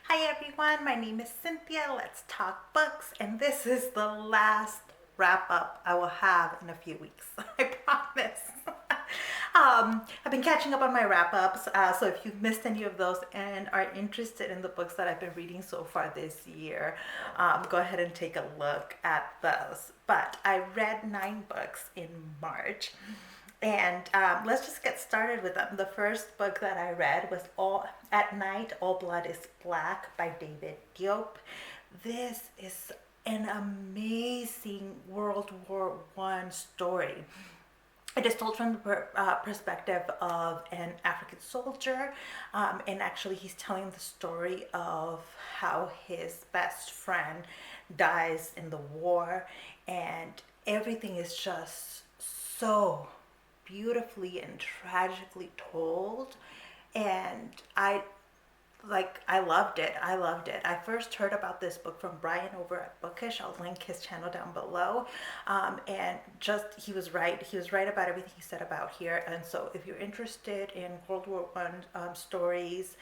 Hi everyone, my name is Cynthia. Let's talk books, and this is the last wrap up I will have in a few weeks. I promise. I've been catching up on my wrap ups, so if you've missed any of those and are interested in the books that I've been reading so far this year, go ahead and take a look at those. But I read 9 books in March. And let's just get started with them. The first book that I read was All at Night, All Blood is Black by David Diop. This is an amazing World War I story. It is told from the perspective of an African soldier, and actually, he's telling the story of how his best friend dies in the war, and everything is just so beautifully and tragically told. And I loved it. I first heard about this book from Brian over at Bookish. I'll link his channel down below. And just, he was right about everything he said about here. And so if you're interested in World War I stories,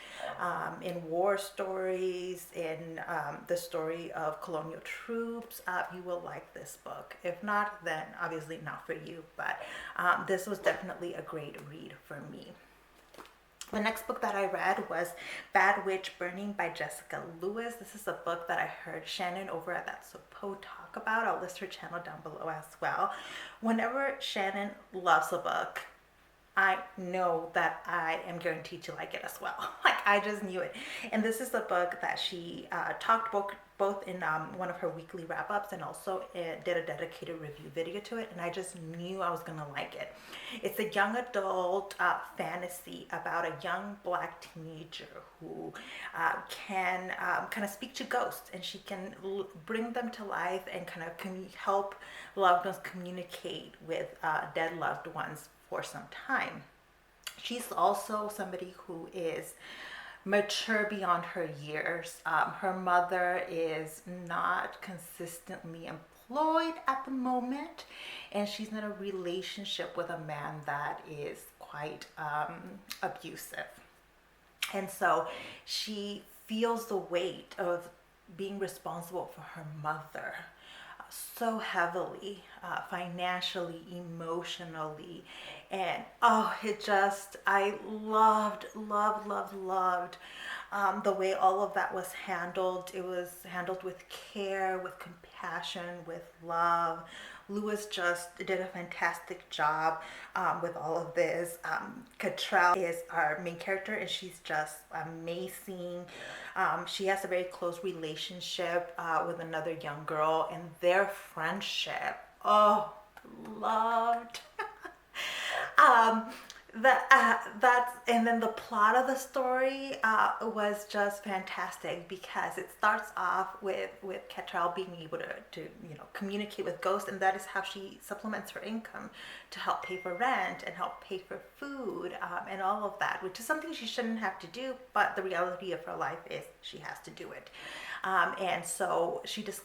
in war stories, in the story of colonial troops, you will like this book. If not, then obviously not for you. But this was definitely a great read for me. The next book that I read was Bad Witch Burning by Jessica Lewis. This is a book that I heard Shannon over at That Suppo talk about. I'll list her channel down below as well. Whenever Shannon loves a book, I know that I am guaranteed to like it as well. Like, I just knew it. And this is the book that she talked both in one of her weekly wrap-ups, and also did a dedicated review video to it, and I just knew I was gonna like it. It's a young adult fantasy about a young black teenager who can kind of speak to ghosts, and she can bring them to life and kind of help loved ones communicate with dead loved ones for some time. She's also somebody who is mature beyond her years. Her mother is not consistently employed at the moment, and she's in a relationship with a man that is quite abusive. And so she feels the weight of being responsible for her mother so heavily, financially, emotionally, and I loved the way all of that was handled. It was handled with care, with compassion, with love. Lewis just did a fantastic job with all of this. Cottrell is our main character, and she's just amazing. She has a very close relationship with another young girl, and their friendship, oh, loved. um, that's and then the plot of the story was just fantastic, because it starts off with Cottrell being able to communicate with ghosts, and that is how she supplements her income to help pay for rent and help pay for food, and all of that, which is something she shouldn't have to do, but the reality of her life is she has to do it. And so she gets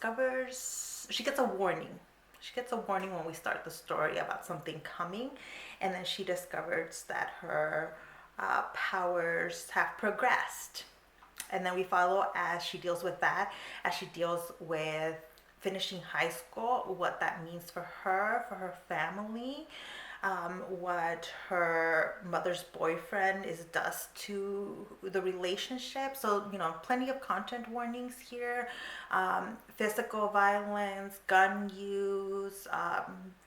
a warning. She gets a warning when we start the story about something coming, and then she discovers that her powers have progressed. And then we follow as she deals with that, as she deals with finishing high school, what that means for her family, what her mother's boyfriend does to the relationship. So, plenty of content warnings here. Physical violence, gun use,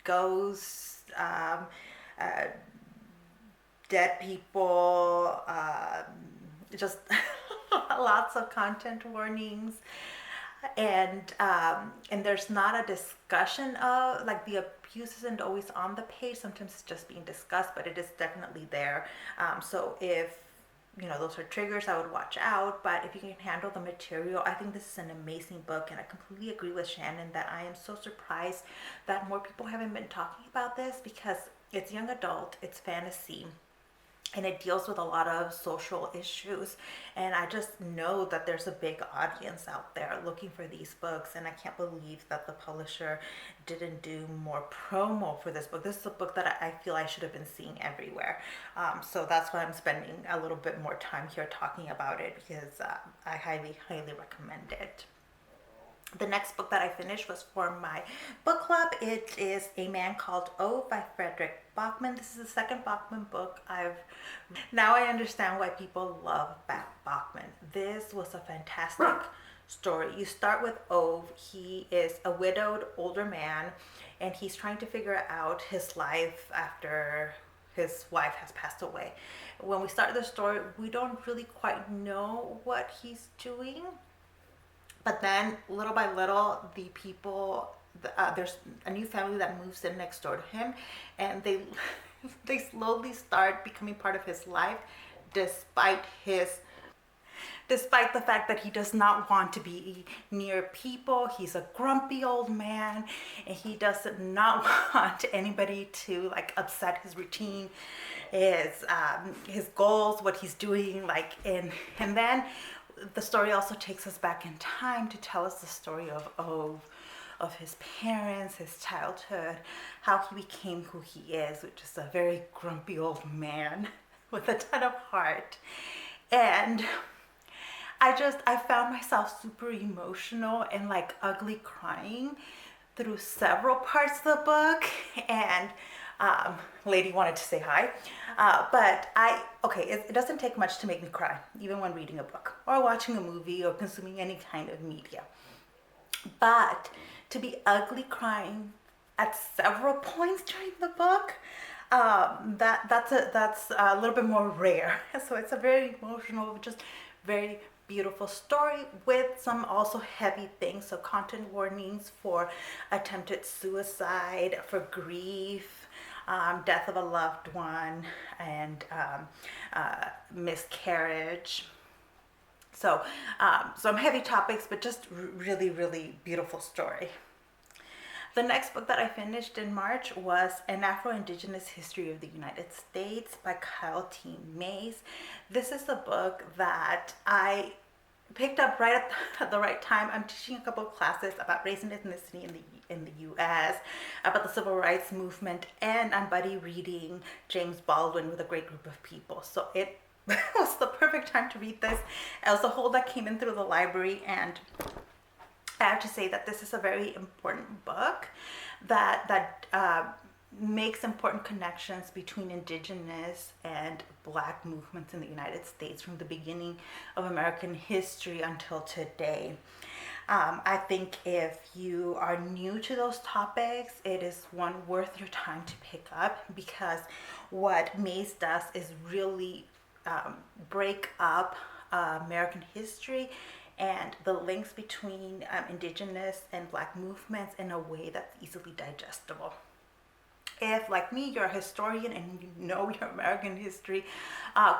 ghosts, dead people, just lots of content warnings. And there's not a discussion of, like, the abuse isn't always on the page. Sometimes it's just being discussed, but it is definitely there. So if those are triggers, I would watch out. But if you can handle the material, I think this is an amazing book, and I completely agree with Shannon that I am so surprised that more people haven't been talking about this, because it's young adult, it's fantasy, and it deals with a lot of social issues, and I just know that there's a big audience out there looking for these books, and I can't believe that the publisher didn't do more promo for this book. This is a book that I feel I should have been seeing everywhere, so that's why I'm spending a little bit more time here talking about it, because I highly recommend it. The next book that I finished was for my book club. It is A Man Called O by Fredrik. Backman. This is the second Backman book now I understand why people love Backman. This was a fantastic story. You start with Ove. He is a widowed older man, and he's trying to figure out his life after his wife has passed away. When we start the story, we don't really quite know what he's doing, but then little by little, the people, there's a new family that moves in next door to him, and they slowly start becoming part of his life, despite the fact that he does not want to be near people. He's a grumpy old man, and he does not want anybody to like upset his routine, his goals, what he's doing, and then the story also takes us back in time to tell us the story of his parents, his childhood, how he became who he is, which is a very grumpy old man with a ton of heart. And I found myself super emotional and like ugly crying through several parts of the book. And lady wanted to say hi, but it doesn't take much to make me cry, even when reading a book or watching a movie or consuming any kind of media. But to be ugly crying at several points during the book, that's a little bit more rare. So it's a very emotional, just very beautiful story with some also heavy things. So content warnings for attempted suicide, for grief, death of a loved one, and miscarriage. So some heavy topics, but just really beautiful story. The next book that I finished in March was An Afro-Indigenous History of the United States by Kyle T. Mays. This is a book that I picked up right at the right time. I'm teaching a couple of classes about race and ethnicity in the U.S., about the civil rights movement, and I'm buddy reading James Baldwin with a great group of people. So it was the perfect time to read this. It was the whole that came in through the library, and I have to say that this is a very important book that makes important connections between Indigenous and Black movements in the United States from the beginning of American history until today. I think if you are new to those topics, it is one worth your time to pick up, because what Mays does is really break up American history and the links between Indigenous and Black movements in a way that's easily digestible. If, like me, you're a historian and you know your American history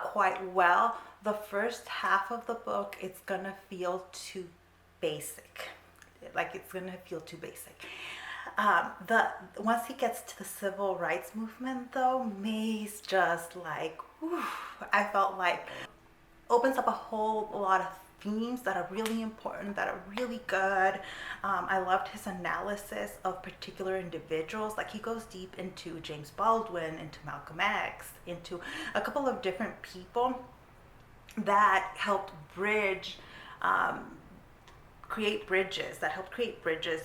quite well, the first half of the book, it's gonna feel too basic. Once he gets to the civil rights movement, though, Mays just I felt like opens up a whole lot of themes that are really important, that are really good. I loved his analysis of particular individuals. Like, he goes deep into James Baldwin, into Malcolm X, into a couple of different people that helped create bridges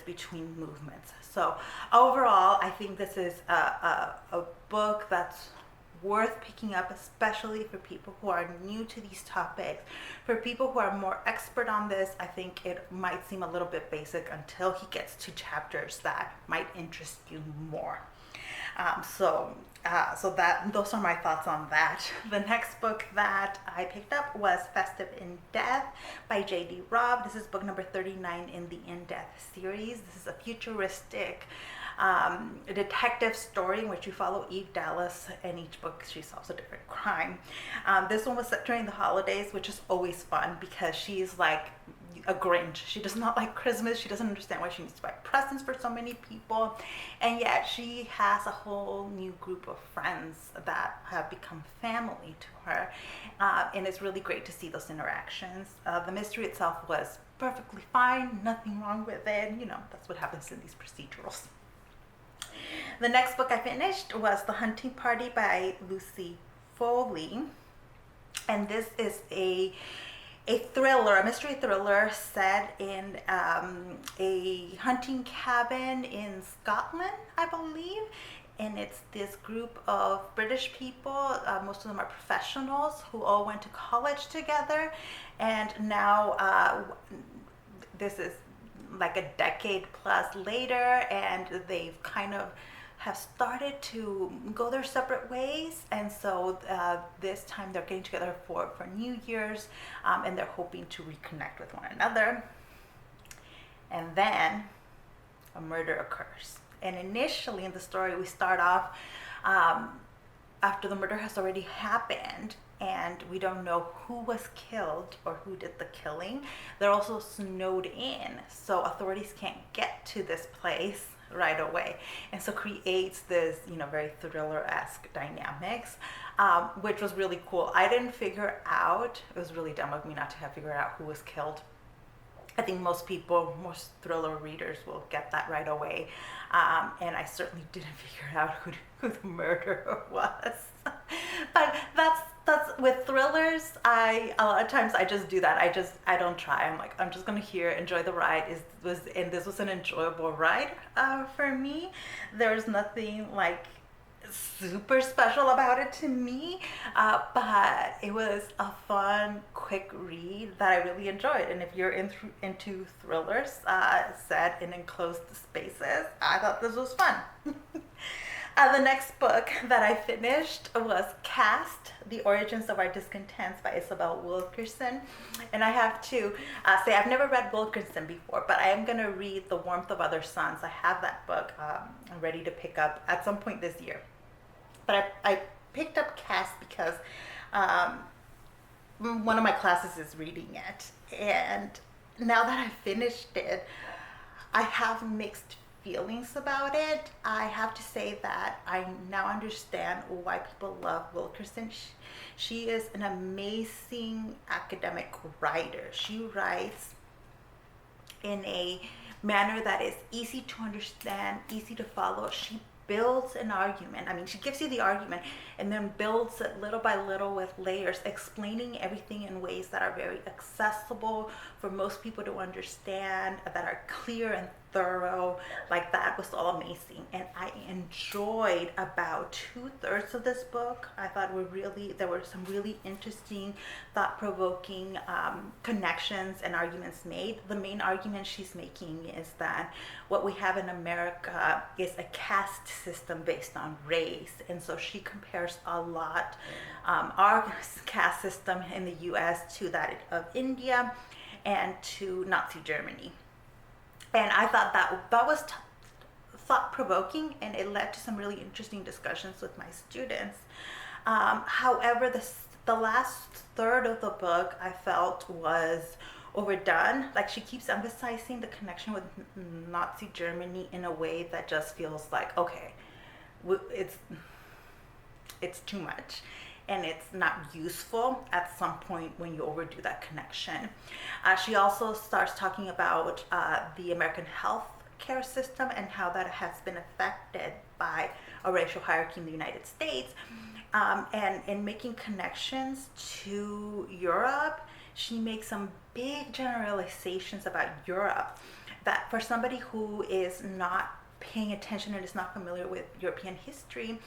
between movements. So overall, I think this is a book that's worth picking up, especially for people who are new to these topics. For people who are more expert on this, I think it might seem a little bit basic until he gets to chapters that might interest you more. So those are my thoughts on that. The next book that I picked up was Festive in Death by J.D. Robb. This is book number 39 in the In Death series. This is a futuristic detective story in which you follow Eve Dallas, and each book she solves a different crime. This one was set during the holidays, which is always fun because she's like a Grinch. She does not like Christmas. She doesn't understand why she needs to buy presents for so many people. And yet she has a whole new group of friends that have become family to her. And it's really great to see those interactions. The mystery itself was perfectly fine. Nothing wrong with it. You know, that's what happens in these procedurals. The next book I finished was The Hunting Party by Lucy Foley. And this is a thriller, a mystery thriller set in a hunting cabin in Scotland, I believe. And it's this group of British people, most of them are professionals who all went to college together. And now this is like a decade plus later, and they've kind of have started to go their separate ways. And so this time they're getting together for New Year's, and they're hoping to reconnect with one another. And then a murder occurs. And initially in the story, we start off after the murder has already happened, and we don't know who was killed or who did the killing. They're also snowed in, so authorities can't get to this place right away, and so creates this, you know, very thriller-esque dynamics, which was really cool. I didn't figure out, it was really dumb of me not to have figured out who was killed. I think most thriller readers will get that right away, and I certainly didn't figure out who the murderer was. But that's with thrillers, a lot of times I just do that. I don't try. I'm like, I'm just gonna enjoy the ride. And this was an enjoyable ride for me. There's nothing like super special about it to me, but it was a fun, quick read that I really enjoyed. And if you're into thrillers set in enclosed spaces, I thought this was fun. The next book that I finished was Caste, The Origins of Our Discontents by Isabel Wilkerson. And I have to say, I've never read Wilkerson before, but I am going to read The Warmth of Other Suns. I have that book I'm ready to pick up at some point this year. But I picked up Caste because one of my classes is reading it. And now that I've finished it, I have mixed feelings about it. I have to say that I now understand why people love Wilkerson. She is an amazing academic writer. She writes in a manner that is easy to understand, easy to follow. She builds an argument. I mean, she gives you the argument and then builds it little by little with layers, explaining everything in ways that are very accessible for most people to understand, that are clear and thorough. Like, that was all amazing. And I enjoyed about 2/3 of this book. I thought there were some really interesting, thought-provoking connections and arguments made. The main argument she's making is that what we have in America is a caste system based on race. And so she compares a lot our caste system in the US to that of India and to Nazi Germany. And I thought that was thought-provoking, and it led to some really interesting discussions with my students. However, the last third of the book I felt was overdone. Like, she keeps emphasizing the connection with Nazi Germany in a way that just feels like, okay, it's too much. And it's not useful at some point when you overdo that connection. She also starts talking about the American health care system and how that has been affected by a racial hierarchy in the United States. And in making connections to Europe, she makes some big generalizations about Europe that for somebody who is not paying attention and is not familiar with European history,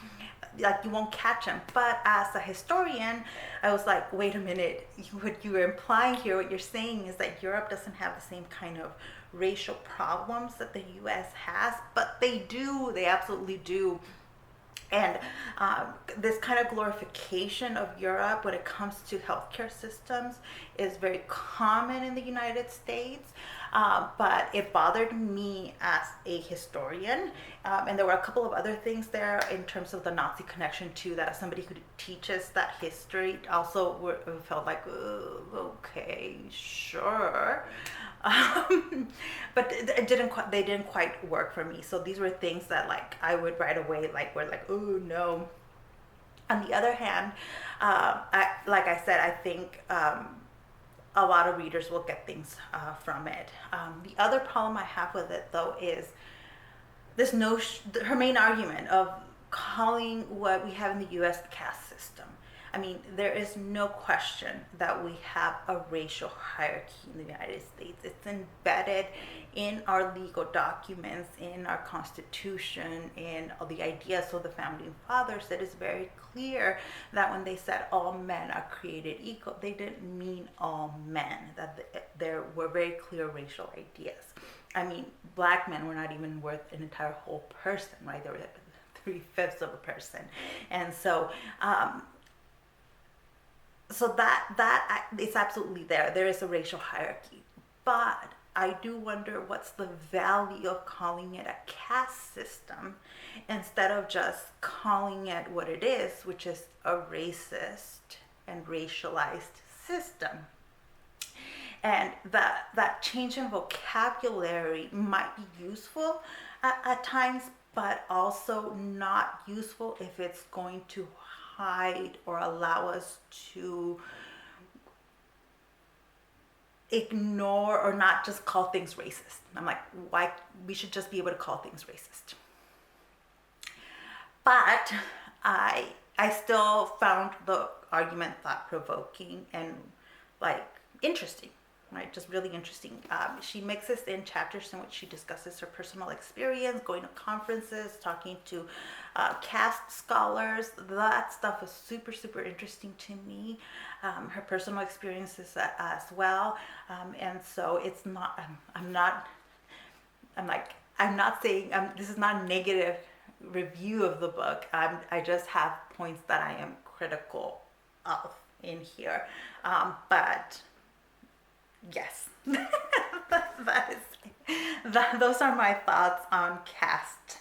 like, you won't catch them. But as a historian, I was like, wait a minute, what you're implying here, what you're saying is that Europe doesn't have the same kind of racial problems that the US has, but they do, they absolutely do. And this kind of glorification of Europe when it comes to healthcare systems is very common in the United States. But it bothered me as a historian. And there were a couple of other things there in terms of the Nazi connection too, that as somebody who teaches that history also felt like, okay, sure. But they didn't quite work for me. So these were things that like I would right away were like, oh no. On the other hand, like I said, I think a lot of readers will get things from it. The other problem I have with it though is this her main argument of calling what we have in the U.S. the caste system. I mean, there is no question that we have a racial hierarchy in the United States. It's embedded in our legal documents, in our Constitution, in all the ideas of the founding fathers. It is very clear that when they said all men are created equal, they didn't mean all men, that there were very clear racial ideas. I mean, black men were not even worth an entire whole person, right? They were 3/5 of a person. And so, so that it's absolutely there. There is a racial hierarchy. But I do wonder what's the value of calling it a caste system instead of just calling it what it is, which is a racist and racialized system. And that change in vocabulary might be useful at times, but also not useful if it's going to hide or allow us to ignore or not just call things racist. I'm like, why? We should just be able to call things racist. But I still found the argument thought-provoking and like interesting. Right, just really interesting. She mixes in chapters in which she discusses her personal experience, going to conferences, talking to caste scholars. That stuff is super, super interesting to me. Her personal experiences as well. And so it's not, I'm not saying, this is not a negative review of the book. I just have points that I am critical of in here. But yes, those are my thoughts on Caste.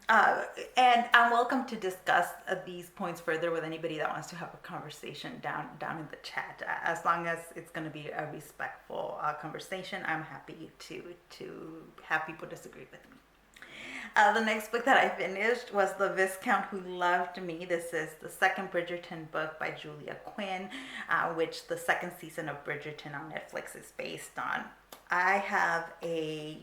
And I'm welcome to discuss these points further with anybody that wants to have a conversation down in the chat. As long as it's going to be a respectful conversation, I'm happy to have people disagree with me. The next book that I finished was The Viscount Who Loved Me. This is the second Bridgerton book by Julia Quinn, which the second season of Bridgerton on Netflix is based on. I have a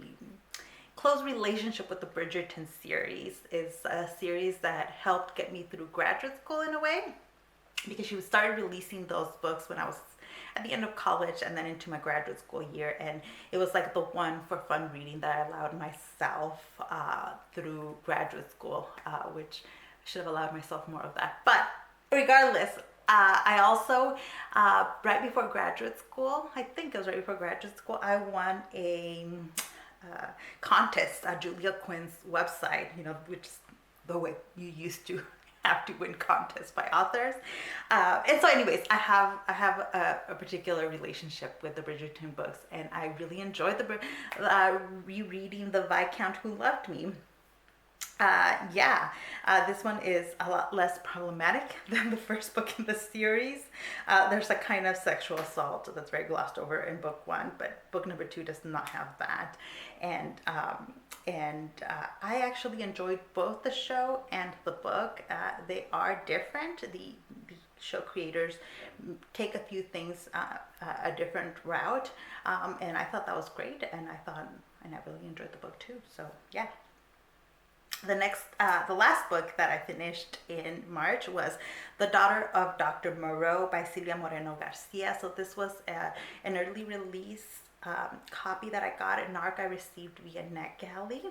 close relationship with the Bridgerton series. It's a series that helped get me through graduate school in a way, because she started releasing those books when I was at the end of college and then into my graduate school year, and it was like the one for fun reading that I allowed myself through graduate school, which I should have allowed myself more of that. But regardless, I also, right before graduate school, I think it was right before graduate school, I won a contest at Julia Quinn's website, which is the way you used to have to win contests by authors. And so anyways, I have a particular relationship with the Bridgerton books, and I really enjoyed rereading The Viscount Who Loved Me. This one is a lot less problematic than the first book in the series. There's a kind of sexual assault that's very glossed over in book one, but book number 2 does not have that. And I actually enjoyed both the show and the book. They are different. The show creators take a few things a different route, and I thought that was great. And I really enjoyed the book too. So yeah. The last book that I finished in March was The Daughter of Dr Moreau by Silvia Moreno-Garcia. So this was an early release copy that I got, an ARC I received via Netgalley.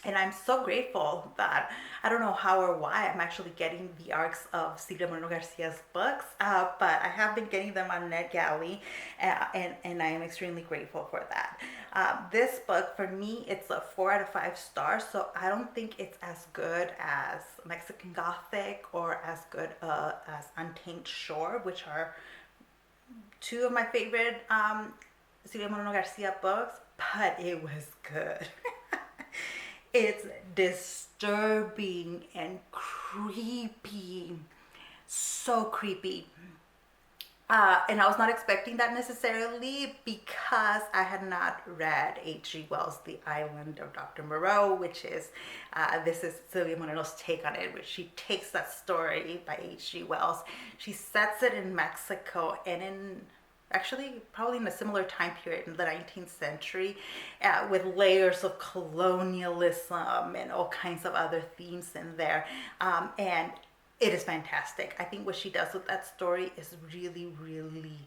And I'm so grateful that I don't know how or why I'm actually getting the arcs of Silvia Moreno-Garcia's books, but I have been getting them on NetGalley, and I am extremely grateful for that. This book, for me, it's a 4 out of 5 stars, so I don't think it's as good as Mexican Gothic or as good as Untamed Shore, which are two of my favorite Silvia Moreno-Garcia books, but it was good. It's disturbing and creepy. So creepy. And I was not expecting that necessarily because I had not read H.G. Wells' The Island of Dr. Moreau, which is, this is Silvia Moreno's take on it, which she takes that story by H.G. Wells. She sets it in Mexico and in actually probably in a similar time period in the 19th century, with layers of colonialism and all kinds of other themes in there. And it is fantastic. I think what she does with that story is really, really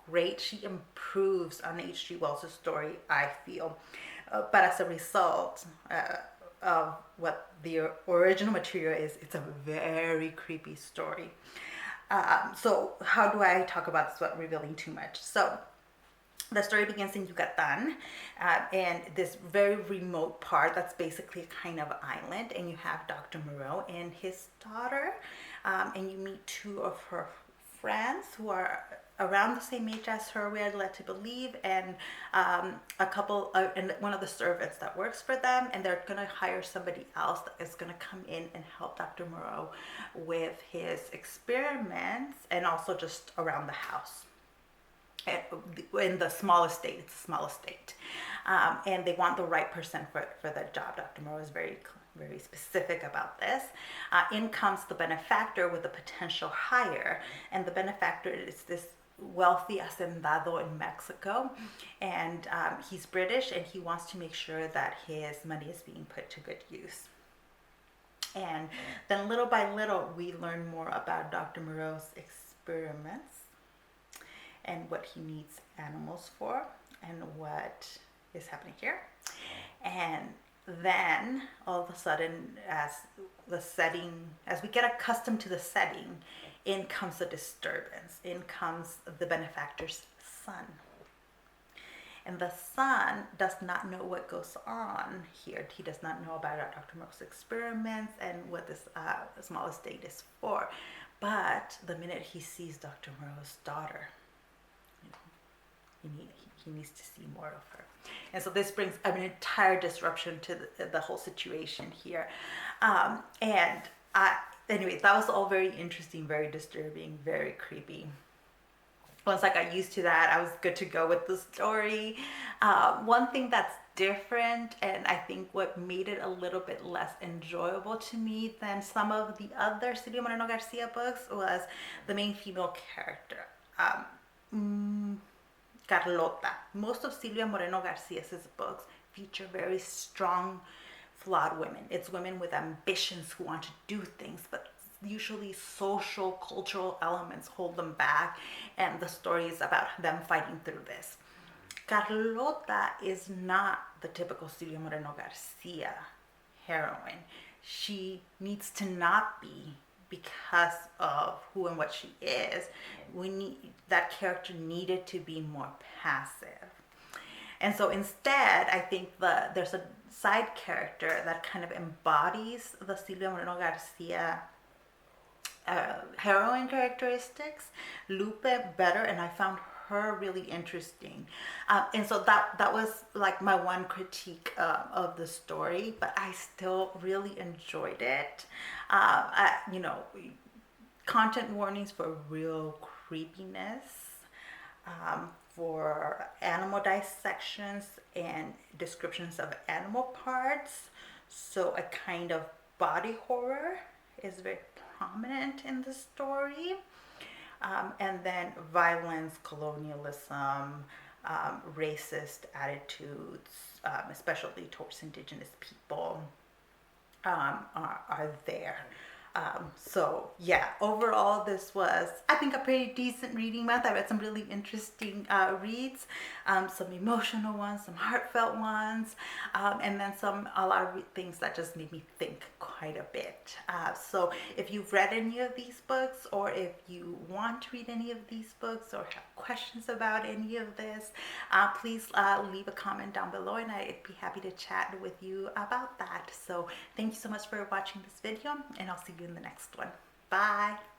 great. She improves on H.G. Wells' story, I feel. But as a result of what the original material is, it's a very creepy story. So how do I talk about this without revealing too much? So the story begins in Yucatan, and this very remote part that's basically a kind of island, and you have Dr. Moreau and his daughter, and you meet two of her friends who are around the same age as her, we are led to believe, and a couple and one of the servants that works for them, and they're going to hire somebody else that is going to come in and help Dr. Moreau with his experiments and also just around the house. In the small estate, it's a small estate, and they want the right person for the job. Dr. Moreau is very specific about this. In comes the benefactor with a potential hire, and the benefactor is this wealthy hacendado in Mexico, and he's British, and he wants to make sure that his money is being put to good use. And then little by little, we learn more about Dr. Moreau's experiments and what he needs animals for and what is happening here. And then all of a sudden, as we get accustomed to the setting, in comes the disturbance. In comes the benefactor's son. And the son does not know what goes on here. He does not know about Dr. Moreau's experiments and what this small estate is for. But the minute he sees Dr. Moreau's daughter, he needs to see more of her. And so this brings an entire disruption to the whole situation here. Anyway, that was all very interesting, very disturbing, very creepy. Once I got used to that, I was good to go with the story. One thing that's different, and I think what made it a little bit less enjoyable to me than some of the other Silvia Moreno-Garcia books, was the main female character. Carlota. Most of Silvia Moreno-Garcia's books feature very strong, flawed women. It's women with ambitions who want to do things, but usually social, cultural elements hold them back, and the story is about them fighting through this. Carlota is not the typical Silvia Moreno-Garcia heroine. She needs to not be, because of who and what she is. That character needed to be more passive. And so instead, I think there's a side character that kind of embodies the Silvia Moreno-Garcia heroine characteristics, Lupe, better, and I found her really interesting. And so that was like my one critique of the story, but I still really enjoyed it. Content warnings for real creepiness, for animal dissections and descriptions of animal parts. So a kind of body horror is very prominent in the story. And then violence, colonialism, racist attitudes, especially towards indigenous people, are there. So yeah, overall this was, I think, a pretty decent reading month. I read some really interesting reads, some emotional ones, some heartfelt ones, and then a lot of things that just made me think quite a bit. So if you've read any of these books, or if you want to read any of these books, or have questions about any of this, please leave a comment down below, and I'd be happy to chat with you about that. So thank you so much for watching this video, and I'll see you in the next one. Bye.